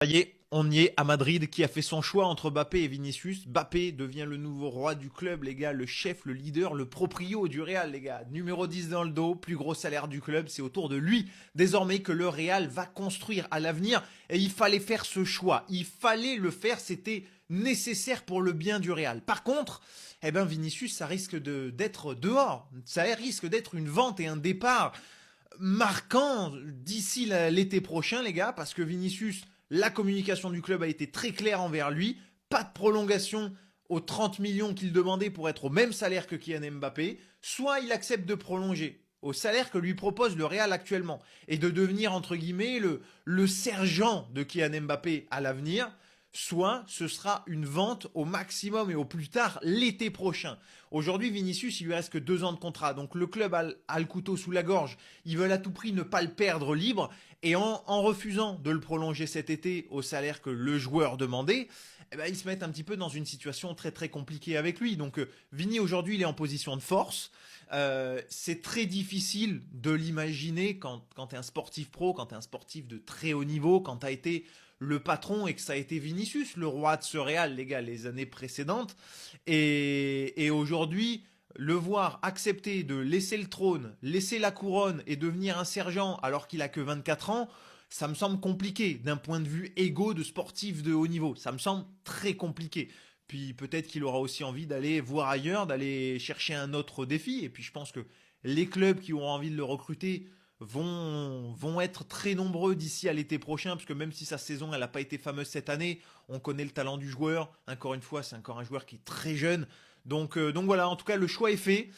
Ça y est, on y est à Madrid qui a fait son choix entre Mbappé et Vinicius. Mbappé devient le nouveau roi du club, les gars, le chef, le leader, le proprio du Real, les gars. Numéro 10 dans le dos, plus gros salaire du club, c'est autour de lui désormais que le Real va construire à l'avenir. Et il fallait faire ce choix, il fallait le faire, c'était nécessaire pour le bien du Real. Par contre, eh ben Vinicius, ça risque d'être dehors, ça risque d'être une vente et un départ marquant d'ici l'été prochain, les gars, parce que Vinicius, la communication du club a été très claire envers lui. Pas de prolongation aux 30 millions qu'il demandait pour être au même salaire que Kylian Mbappé. Soit il accepte de prolonger au salaire que lui propose le Real actuellement et de devenir, entre guillemets, le sergent de Kylian Mbappé à l'avenir. Soit ce sera une vente au maximum et au plus tard l'été prochain. Aujourd'hui, Vinicius, il lui reste que 2 ans de contrat. Donc le club a le couteau sous la gorge. Ils veulent à tout prix ne pas le perdre libre. Et en refusant de le prolonger cet été au salaire que le joueur demandait, eh ben, ils se mettent un petit peu dans une situation très très compliquée avec lui. Donc Vini aujourd'hui il est en position de force. C'est très difficile de l'imaginer quand tu es un sportif pro, quand tu es un sportif de très haut niveau, quand tu as été le patron et que ça a été Vinicius, le roi de ce Real, les gars, les années précédentes. Et aujourd'hui, le voir accepter de laisser le trône, laisser la couronne et devenir un sergent alors qu'il a que 24 ans, ça me semble compliqué d'un point de vue égo de sportif de haut niveau. Ça me semble très compliqué. Puis peut-être qu'il aura aussi envie d'aller voir ailleurs, d'aller chercher un autre défi. Et puis je pense que les clubs qui auront envie de le recruter vont être très nombreux d'ici à l'été prochain, parce que même si sa saison elle n'a pas été fameuse cette année, on connaît le talent du joueur. Encore une fois, c'est encore un joueur qui est très jeune. Donc voilà, en tout cas, le choix est fait.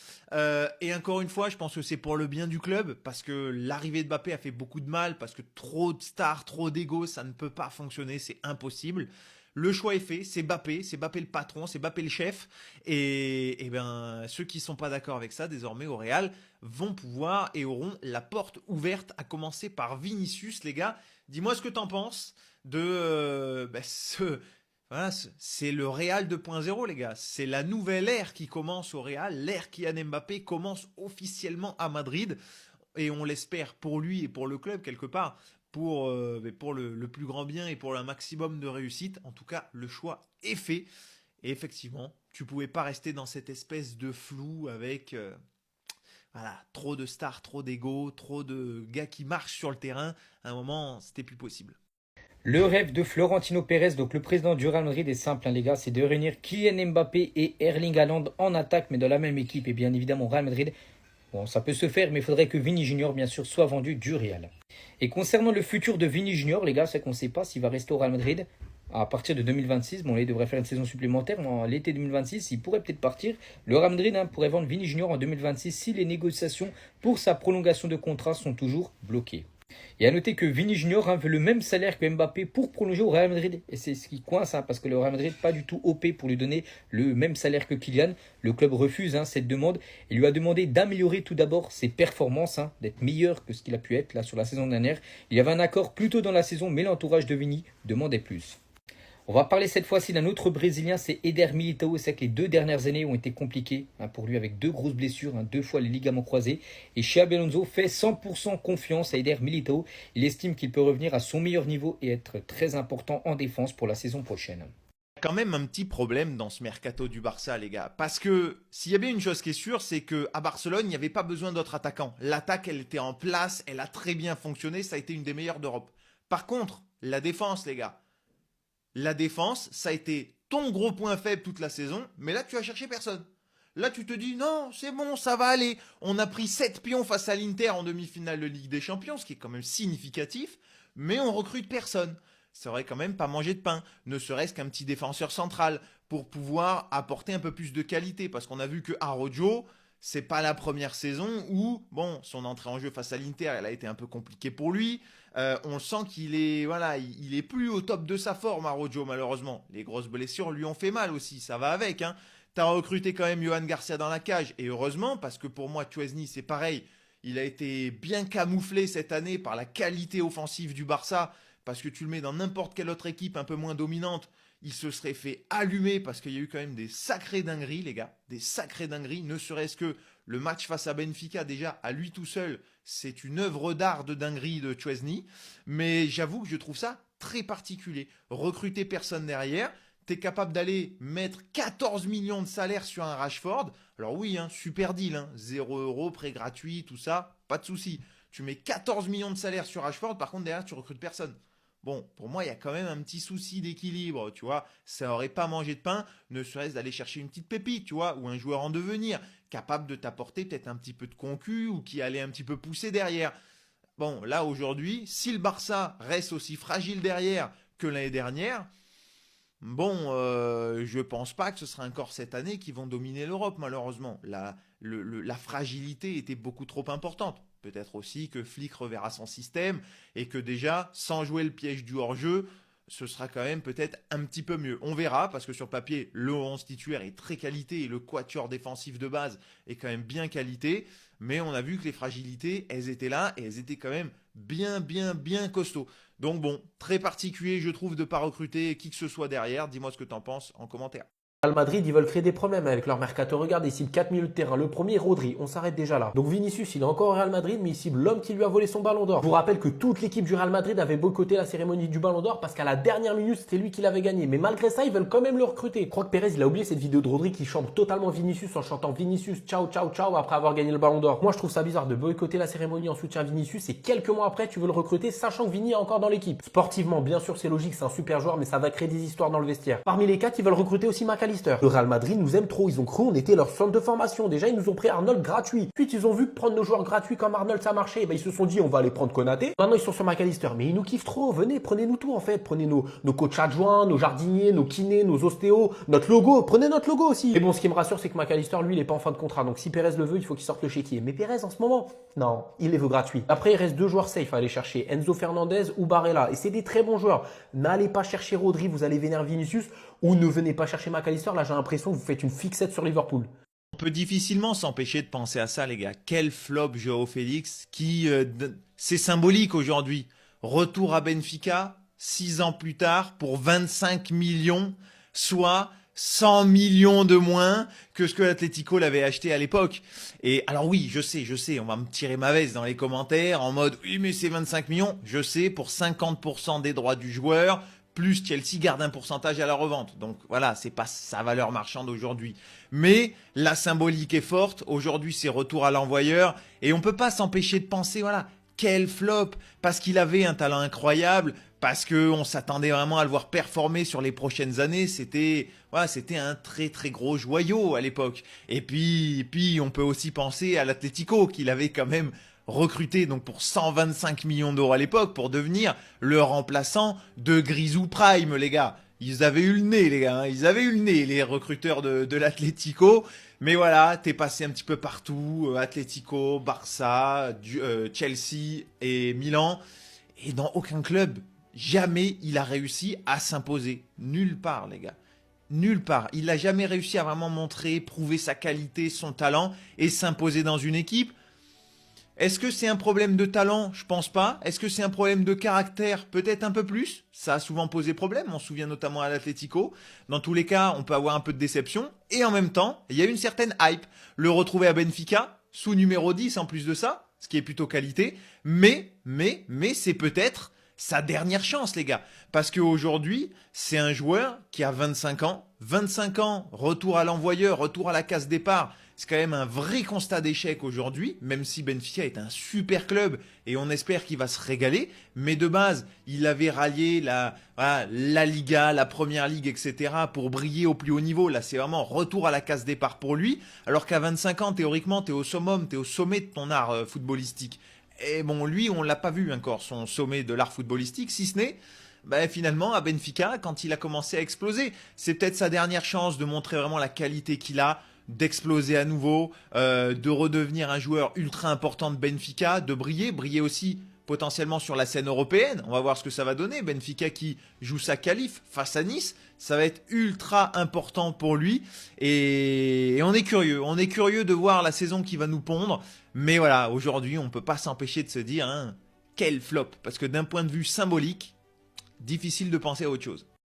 Et encore une fois, je pense que c'est pour le bien du club, parce que l'arrivée de Mbappé a fait beaucoup de mal, parce que trop de stars, trop d'ego, ça ne peut pas fonctionner, c'est impossible. Le choix est fait, c'est Mbappé le patron, c'est Mbappé le chef. Et ben, ceux qui ne sont pas d'accord avec ça, désormais au Real, vont pouvoir et auront la porte ouverte, à commencer par Vinicius, les gars. Dis-moi ce que t'en penses de voilà, c'est le Real 2.0, les gars. C'est la nouvelle ère qui commence au Real. L'ère Kylian Mbappé commence officiellement à Madrid. Et on l'espère pour lui et pour le club, quelque part, pour le plus grand bien et pour un maximum de réussite. En tout cas, le choix est fait. Et effectivement, tu pouvais pas rester dans cette espèce de flou avec voilà, trop de stars, trop d'ego, trop de gars qui marchent sur le terrain. À un moment, c'était plus possible. Le rêve de Florentino Pérez, donc le président du Real Madrid, est simple, hein, les gars, c'est de réunir Kylian Mbappé et Erling Haaland en attaque, mais dans la même équipe. Et bien évidemment, Real Madrid, bon, ça peut se faire, mais il faudrait que Vini Junior, bien sûr, soit vendu du Real. Et concernant le futur de Vini Junior, les gars, c'est qu'on ne sait pas s'il va rester au Real Madrid à partir de 2026. Bon, là, il devrait faire une saison supplémentaire, mais en l'été 2026, il pourrait peut-être partir. Le Real Madrid, hein, pourrait vendre Vini Junior en 2026 si les négociations pour sa prolongation de contrat sont toujours bloquées. Et à noter que Vini Junior, hein, veut le même salaire que Mbappé pour prolonger au Real Madrid. Et c'est ce qui coince, hein, parce que le Real Madrid pas du tout OP pour lui donner le même salaire que Kylian. Le club refuse, hein, cette demande et lui a demandé d'améliorer tout d'abord ses performances, hein, d'être meilleur que ce qu'il a pu être là sur la saison dernière. Il y avait un accord plus tôt dans la saison, mais l'entourage de Vini demandait plus. On va parler cette fois-ci d'un autre Brésilien, c'est Eder Militao. C'est que les 2 dernières années ont été compliquées, hein, pour lui, avec 2 grosses blessures, hein, 2 fois les ligaments croisés. Et Xabi Alonso fait 100% confiance à Eder Militao. Il estime qu'il peut revenir à son meilleur niveau et être très important en défense pour la saison prochaine. Il y a quand même un petit problème dans ce mercato du Barça, les gars. Parce que s'il y a bien une chose qui est sûre, c'est qu'à Barcelone, il n'y avait pas besoin d'autres attaquants. L'attaque, elle était en place, elle a très bien fonctionné, ça a été une des meilleures d'Europe. Par contre, la défense, les gars. La défense, ça a été ton gros point faible toute la saison, mais là, tu as cherché personne. Là, tu te dis, non, c'est bon, ça va aller. On a pris 7 pions face à l'Inter en demi-finale de Ligue des Champions, ce qui est quand même significatif, mais on recrute personne. Ça aurait quand même pas mangé de pain, ne serait-ce qu'un petit défenseur central pour pouvoir apporter un peu plus de qualité, parce qu'on a vu que Arrojo, c'est pas la première saison où, bon, son entrée en jeu face à l'Inter, elle a été un peu compliquée pour lui. On sent qu'il est, voilà, il est plus au top de sa forme, Arrojo, malheureusement. Les grosses blessures lui ont fait mal aussi, ça va avec, hein. T'as recruté quand même Johan Garcia dans la cage, et heureusement, parce que pour moi, Chouesny, c'est pareil. Il a été bien camouflé cette année par la qualité offensive du Barça, parce que tu le mets dans n'importe quelle autre équipe un peu moins dominante, il se serait fait allumer, parce qu'il y a eu quand même des sacrées dingueries, les gars. Des sacrées dingueries, ne serait-ce que le match face à Benfica, déjà, à lui tout seul, c'est une œuvre d'art de dinguerie de Chouesny. Mais j'avoue que je trouve ça très particulier. Recruter personne derrière, tu es capable d'aller mettre 14 millions de salaire sur un Rashford. Alors oui, hein, super deal, hein, 0 € prêt gratuit, tout ça, pas de souci. Tu mets 14 millions de salaire sur Rashford, par contre derrière tu recrutes personne. Bon, pour moi, il y a quand même un petit souci d'équilibre, tu vois. Ça aurait pas mangé de pain, ne serait-ce d'aller chercher une petite pépite, tu vois, ou un joueur en devenir, capable de t'apporter peut-être un petit peu de concu ou qui allait un petit peu pousser derrière. Bon, là aujourd'hui, si le Barça reste aussi fragile derrière que l'année dernière, bon, je pense pas que ce sera encore cette année qu'ils vont dominer l'Europe, malheureusement. La fragilité était beaucoup trop importante. Peut-être aussi que Flick reverra son système et que déjà, sans jouer le piège du hors-jeu, ce sera quand même peut-être un petit peu mieux. On verra, parce que sur papier, le 11 titulaire est très qualité et le quatuor défensif de base est quand même bien qualité. Mais on a vu que les fragilités, elles étaient là et elles étaient quand même bien costauds. Donc bon, très particulier, je trouve, de ne pas recruter qui que ce soit derrière. Dis-moi ce que tu en penses en commentaire. Real Madrid, ils veulent créer des problèmes avec leur mercato. Regarde, ils ciblent 4 milieux de terrain. Le premier, Rodri. On s'arrête déjà là. Donc Vinicius, il est encore au Real Madrid, mais il cible l'homme qui lui a volé son ballon d'or. Je vous rappelle que toute l'équipe du Real Madrid avait boycotté la cérémonie du ballon d'or parce qu'à la dernière minute, c'était lui qui l'avait gagné. Mais malgré ça, ils veulent quand même le recruter. Je crois que Pérez, il a oublié cette vidéo de Rodri qui chante totalement Vinicius en chantant Vinicius, ciao, ciao, ciao après avoir gagné le ballon d'or. Moi, je trouve ça bizarre de boycotter la cérémonie en soutien à Vinicius et quelques mois après, tu veux le recruter sachant que Vini est encore dans l'équipe. Sportivement, bien sûr, c'est logique, c'est un super joueur, mais ça va créer des histoires dans le vestiaire. Parmi les quatre, ils veulent recruter aussi McAllister. Le Real Madrid nous aiment trop, ils ont cru on était leur centre de formation. Déjà, ils nous ont pris Arnold gratuit. Ensuite, ils ont vu que prendre nos joueurs gratuits comme Arnold ça marchait. Ben, ils se sont dit on va aller prendre Konaté. Maintenant, ils sont sur McAllister. Mais ils nous kiffent trop. Venez, prenez-nous tout en fait. Prenez nos coachs adjoints, nos jardiniers, nos kinés, nos ostéos, notre logo. Prenez notre logo aussi. Et bon, ce qui me rassure, c'est que McAllister, lui, il est pas en fin de contrat. Donc si Pérez le veut, il faut qu'il sorte le chéquier. Mais Pérez, en ce moment, non, il les veut gratuits. Après, il reste deux joueurs safe à aller chercher. Enzo Fernandez ou Barella. Et c'est des très bons joueurs. N'allez pas chercher Rodri, vous allez vénérer Vinicius. Ou ne venez pas chercher McAllister. Là, j'ai l'impression que vous faites une fixette sur Liverpool. On peut difficilement s'empêcher de penser à ça, les gars. Quel flop Joao Félix qui, c'est symbolique aujourd'hui. Retour à Benfica, 6 ans plus tard, pour 25 millions, soit 100 millions de moins que ce que l'Atlético l'avait acheté à l'époque. Et alors oui, je sais, on va me tirer ma veste dans les commentaires en mode « Oui, mais c'est 25 millions ». Je sais, pour 50% des droits du joueur, plus Chelsea garde un pourcentage à la revente. Donc voilà, c'est pas sa valeur marchande aujourd'hui. Mais la symbolique est forte. Aujourd'hui, c'est retour à l'envoyeur. Et on peut pas s'empêcher de penser, voilà, quel flop. Parce qu'il avait un talent incroyable. Parce qu'on s'attendait vraiment à le voir performer sur les prochaines années. C'était un très très gros joyau à l'époque. Et puis on peut aussi penser à l'Atlético qu'il avait quand même recruté donc pour 125 millions d'euros à l'époque pour devenir le remplaçant de Grisou Prime, les gars. Ils avaient eu le nez, les gars. Hein. Ils avaient eu le nez, les recruteurs de l'Atlético. Mais voilà, t'es passé un petit peu partout. Atlético, Barça, Chelsea et Milan. Et dans aucun club, jamais il a réussi à s'imposer. Nulle part, les gars. Nulle part. Il n'a jamais réussi à vraiment montrer, prouver sa qualité, son talent et s'imposer dans une équipe. Est-ce que c'est un problème de talent? Je pense pas. Est-ce que c'est un problème de caractère? Peut-être un peu plus. Ça a souvent posé problème. On se souvient notamment à l'Atlético. Dans tous les cas, on peut avoir un peu de déception. Et en même temps, il y a une certaine hype. Le retrouver à Benfica, sous numéro 10 en plus de ça, ce qui est plutôt qualité. Mais c'est peut-être sa dernière chance, les gars. Parce qu'aujourd'hui, c'est un joueur qui a 25 ans. 25 ans, retour à l'envoyeur, retour à la case départ. C'est quand même un vrai constat d'échec aujourd'hui, même si Benfica est un super club et on espère qu'il va se régaler. Mais de base, il avait rallié la Liga, la Première Ligue, etc. pour briller au plus haut niveau. Là, c'est vraiment retour à la case départ pour lui. Alors qu'à 25 ans, théoriquement, tu es au summum, tu es au sommet de ton art footballistique. Et bon, lui, on l'a pas vu encore, son sommet de l'art footballistique, si ce n'est finalement à Benfica, quand il a commencé à exploser. C'est peut-être sa dernière chance de montrer vraiment la qualité qu'il a, d'exploser à nouveau, de redevenir un joueur ultra important de Benfica, de briller aussi potentiellement sur la scène européenne. On va voir ce que ça va donner. Benfica qui joue sa qualif face à Nice, ça va être ultra important pour lui. Et on est curieux de voir la saison qui va nous pondre. Mais voilà, aujourd'hui, on ne peut pas s'empêcher de se dire, hein, quel flop. Parce que d'un point de vue symbolique, difficile de penser à autre chose.